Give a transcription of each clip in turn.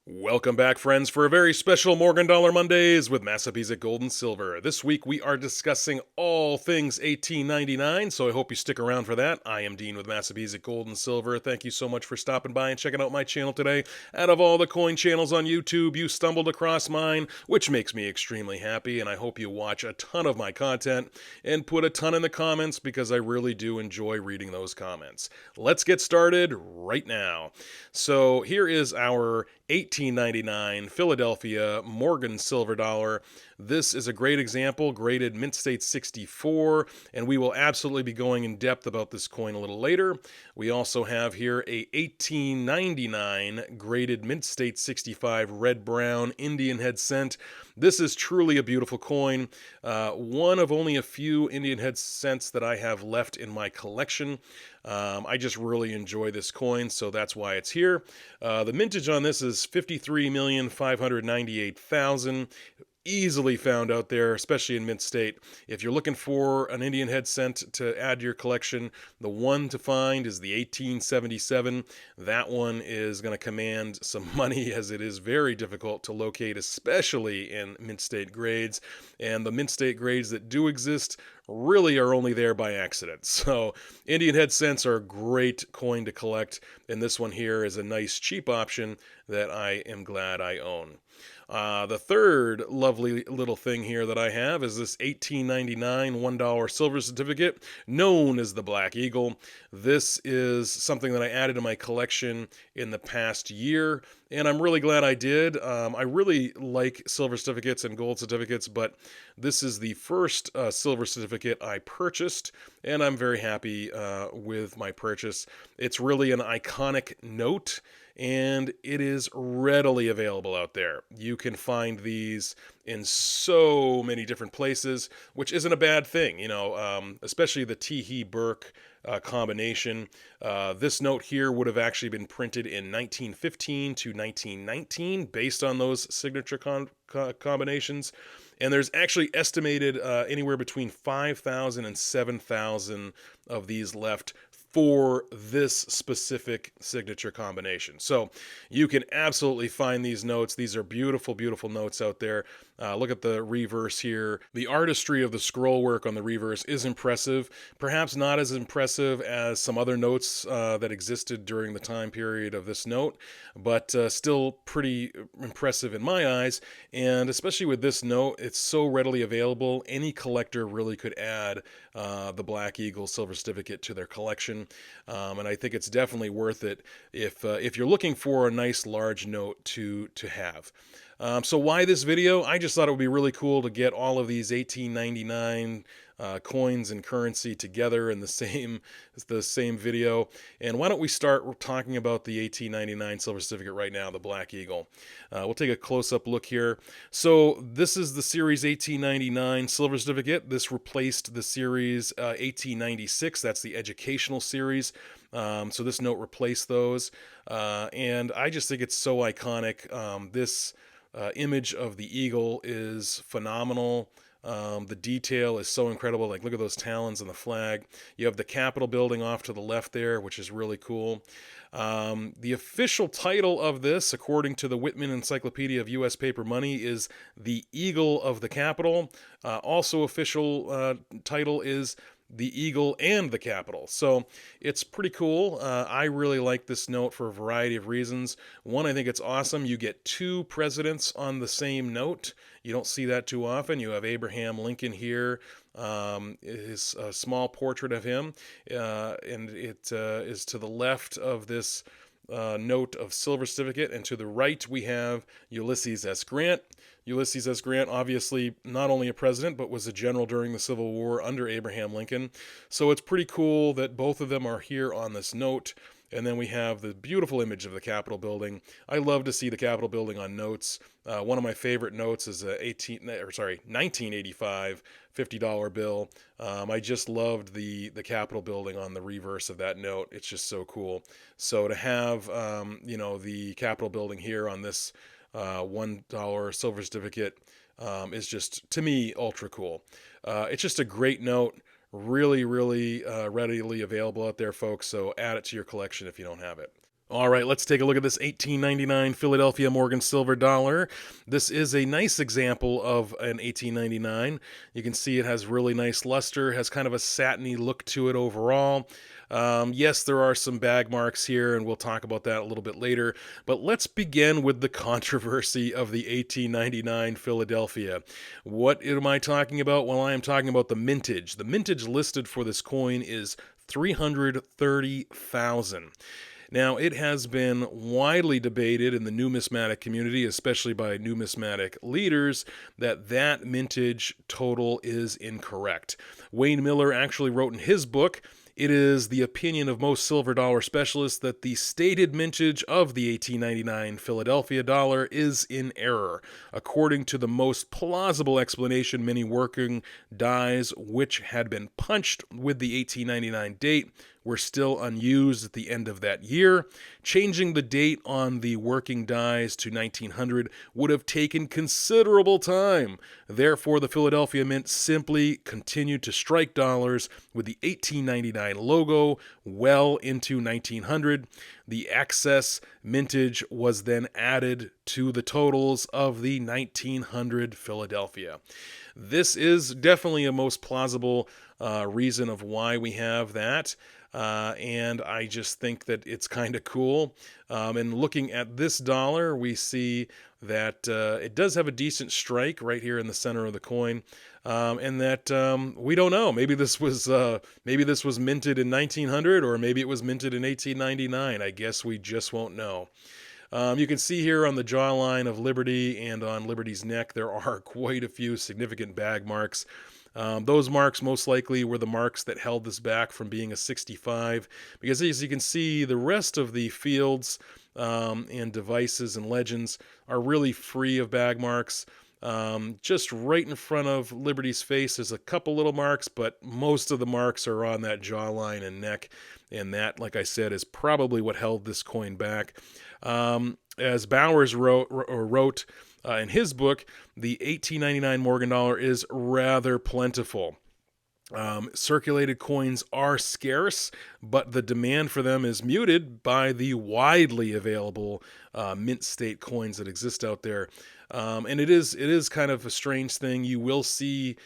Welcome back, friends, for a very special Morgan Dollar Mondays with Massabesic Gold and Silver. This week we are discussing all things 1899, so I hope you stick around for that. I am Dean with Massabesic Gold and Silver. Thank you so much for stopping by and checking out my channel today. Out of all the coin channels on YouTube, you stumbled across mine, which makes me extremely happy, and I hope you watch a ton of my content and put a ton in the comments because I really do enjoy reading those comments. Let's get started right now. So here is our 1899 Philadelphia Morgan silver dollar. This is a great example, graded Mint State 64, and we will absolutely be going in depth about this coin a little later. We also have here a 1899 graded Mint State 65 red brown Indian head cent. This is truly a beautiful coin. One of only a few Indian head cents that I have left in my collection. I just really enjoy this coin, so that's why it's here. The mintage on this is 53,598,000. Easily found out there, especially in Mint State. If you're looking for an Indian head cent to add to your collection, the one to find is the 1877. That one is going to command some money as it is very difficult to locate, especially in Mint State grades. And the Mint State grades that do exist really are only there by accident. So Indian head cents are a great coin to collect, and this one here is a nice cheap option that I am glad I own. The third lovely little thing here that I have is this 1899 $1 silver certificate known as the Black Eagle. This is something that I added to my collection in the past year, and I'm really glad I did. I really like silver certificates and gold certificates, but this is the first silver certificate I purchased, and I'm very happy with my purchase. It's really an iconic note, and it is readily available out there. You can find these in so many different places, which isn't a bad thing, especially the T.H. Burke combination. This note here would have actually been printed in 1915 to 1919 based on those signature combinations. And there's actually estimated anywhere between 5,000 and 7,000 of these left for this specific signature combination. So you can absolutely find these notes. These are beautiful, beautiful notes out there. Look at the reverse here. The artistry of the scroll work on the reverse is impressive. Perhaps not as impressive as some other notes that existed during the time period of this note, but still pretty impressive in my eyes. And especially with this note, it's so readily available. Any collector really could add the Black Eagle silver certificate to their collection. And I think it's definitely worth it if you're looking for a nice large note to have. So why this video? I just thought it would be really cool to get all of these 1899 coins and currency together in the same video. And why don't we start talking about the 1899 silver certificate right now, the Black Eagle. We'll take a close-up look here. So this is the Series 1899 silver certificate. This replaced the Series 1896. That's the educational series. So this note replaced those. And I just think it's so iconic. This image of the eagle is phenomenal. The detail is so incredible. Like, look at those talons on the flag. You have the Capitol building off to the left there, which is really cool. The official title of this, according to the Whitman Encyclopedia of U.S. Paper Money, is the Eagle of the Capitol. Also official title is the Eagle and the Capitol. So it's pretty cool. I really like this note for a variety of reasons. One, I think it's awesome. You get two presidents on the same note. You don't see that too often. You have Abraham Lincoln here. Is a small portrait of him, and it is to the left of this note of silver certificate, and to the right we have Ulysses S. Grant. Ulysses S. Grant, obviously not only a president, but was a general during the Civil War under Abraham Lincoln. So it's pretty cool that both of them are here on this note. And then we have the beautiful image of the Capitol building. I love to see the Capitol building on notes. One of my favorite notes is a 1985 $50 bill. I just loved the Capitol building on the reverse of that note. It's just so cool. So to have the Capitol building here on this $1 silver certificate is just, to me, ultra cool. It's just a great note. Really, really readily available out there, folks. So add it to your collection if you don't have it. All right, let's take a look at this 1899 Philadelphia Morgan silver dollar. This is a nice example of an 1899. You can see it has really nice luster, has kind of a satiny look to it overall. Yes, there are some bag marks here, and we'll talk about that a little bit later. But let's begin with the controversy of the 1899 Philadelphia. What am I talking about? Well, I am talking about the mintage. The mintage listed for this coin is 330,000. Now, it has been widely debated in the numismatic community, especially by numismatic leaders, that that mintage total is incorrect. Wayne Miller actually wrote in his book, "It is the opinion of most silver dollar specialists that the stated mintage of the 1899 Philadelphia dollar is in error. According to the most plausible explanation, many working dies which had been punched with the 1899 date were still unused at the end of that year. Changing the date on the working dies to 1900 would have taken considerable time. Therefore, the Philadelphia Mint simply continued to strike dollars with the 1899 logo well into 1900. The excess mintage was then added to the totals of the 1900 Philadelphia." This is definitely a most plausible reason of why we have that. And I just think that it's kind of cool. And looking at this dollar, we see that it does have a decent strike right here in the center of the coin, and that we don't know. Maybe this was minted in 1900, or maybe it was minted in 1899. I guess we just won't know. You can see here on the jawline of Liberty and on Liberty's neck, there are quite a few significant bag marks. Those marks most likely were the marks that held this back from being a 65, because as you can see, the rest of the fields and devices and legends are really free of bag marks. Just right in front of Liberty's face, there's a couple little marks, but most of the marks are on that jawline and neck, and that, like I said, is probably what held this coin back. As Bowers wrote in his book, the 1899 Morgan dollar is rather plentiful. Circulated coins are scarce, but the demand for them is muted by the widely available mint state coins that exist out there. And it is kind of a strange thing. You will see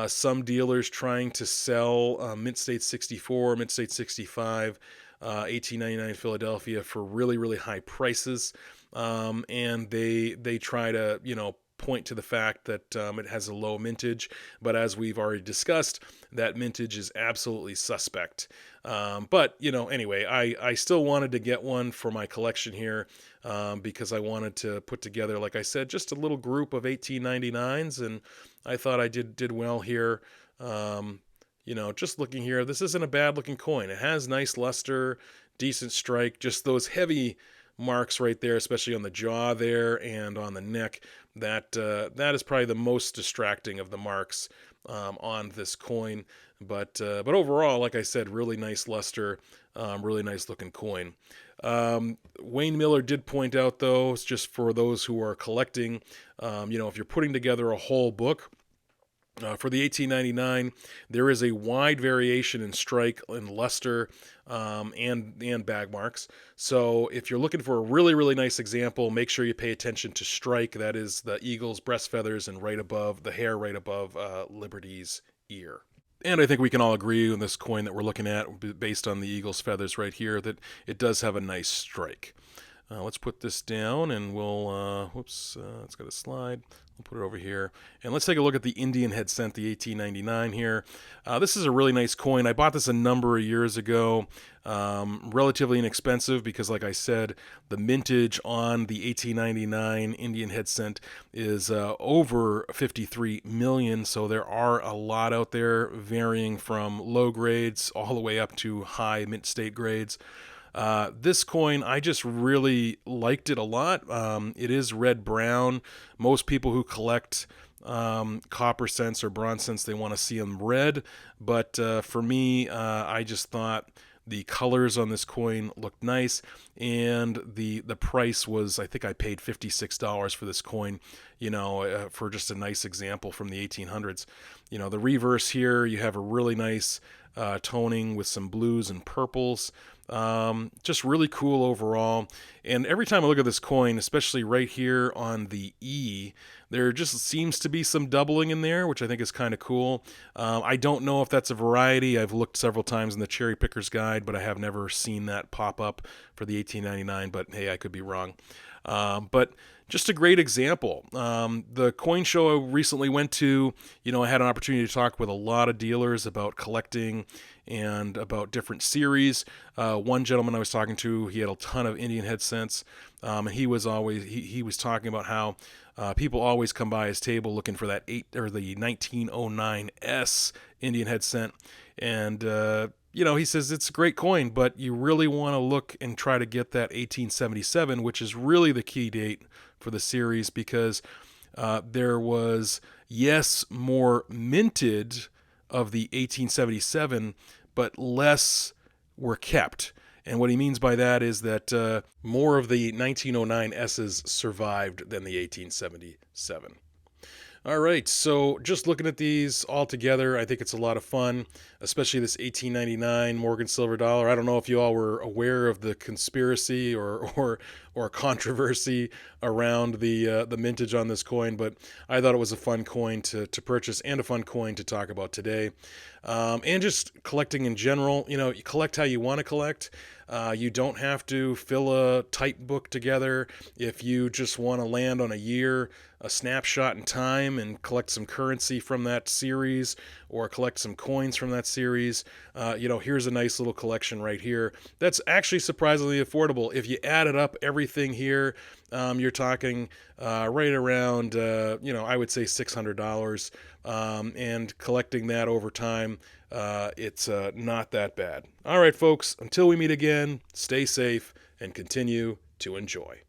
some dealers trying to sell mint state 64, mint state 65, 1899 Philadelphia for really, really high prices. And they try to, point to the fact that it has a low mintage, but as we've already discussed, that mintage is absolutely suspect. But anyway, I still wanted to get one for my collection here because I wanted to put together, like I said, just a little group of 1899s, and I thought I did well here. Just looking here, this isn't a bad looking coin. It has nice luster, decent strike, just those heavy marks right there, especially on the jaw there and on the neck. That is probably the most distracting of the marks on this coin. But overall, like I said, really nice luster, really nice looking coin. Wayne Miller did point out, though, just for those who are collecting, if you're putting together a whole book, for the 1899, there is a wide variation in strike and luster and bag marks. So if you're looking for a really, really nice example, make sure you pay attention to strike. That is the eagle's breast feathers and right above the hair, right above Liberty's ear. And I think we can all agree on this coin that we're looking at, based on the eagle's feathers right here, that it does have a nice strike. Let's put this down, and we'll, it's got a slide. We'll put it over here. And let's take a look at the Indian head cent, the 1899 here. This is a really nice coin. I bought this a number of years ago. Relatively inexpensive because, like I said, the mintage on the 1899 Indian head cent is over 53 million. So there are a lot out there, varying from low grades all the way up to high mint state grades. This coin, I just really liked it a lot. It is red-brown. Most people who collect copper cents or bronze cents, they want to see them red. But for me, I just thought the colors on this coin looked nice, and the price was, I think I paid $56 for this coin, for just a nice example from the 1800s. The reverse here, you have a really nice toning with some blues and purples. Just really cool overall. And every time I look at this coin, especially right here on the E, there just seems to be some doubling in there, which I think is kind of cool. I don't know if that's a variety. I've looked several times in the Cherry Picker's Guide, but I have never seen that pop up for the 1899. But hey, I could be wrong. But just a great example. The coin show I recently went to, I had an opportunity to talk with a lot of dealers about collecting and about different series. One gentleman I was talking to, he had a ton of Indian head cents, and he was talking about how people always come by his table looking for that the 1909 S Indian head cent, and he says it's a great coin, but you really want to look and try to get that 1877, which is really the key date for the series, because there was, yes, more minted of the 1877, but less were kept. And what he means by that is that more of the 1909 S's survived than the 1877. All right, so just looking at these all together, I think it's a lot of fun, especially this 1899 Morgan silver dollar. I don't know if you all were aware of the conspiracy or controversy around the mintage on this coin, but I thought it was a fun coin to purchase and a fun coin to talk about today. And just collecting in general, you collect how you want to collect. You don't have to fill a type book together. If you just want to land on a year, a snapshot in time, and collect some currency from that series, or collect some coins from that series, here's a nice little collection right here. That's actually surprisingly affordable. If you added up everything here, you're talking right around, I would say $600. And collecting that over time, it's not that bad. All right, folks, until we meet again, stay safe and continue to enjoy.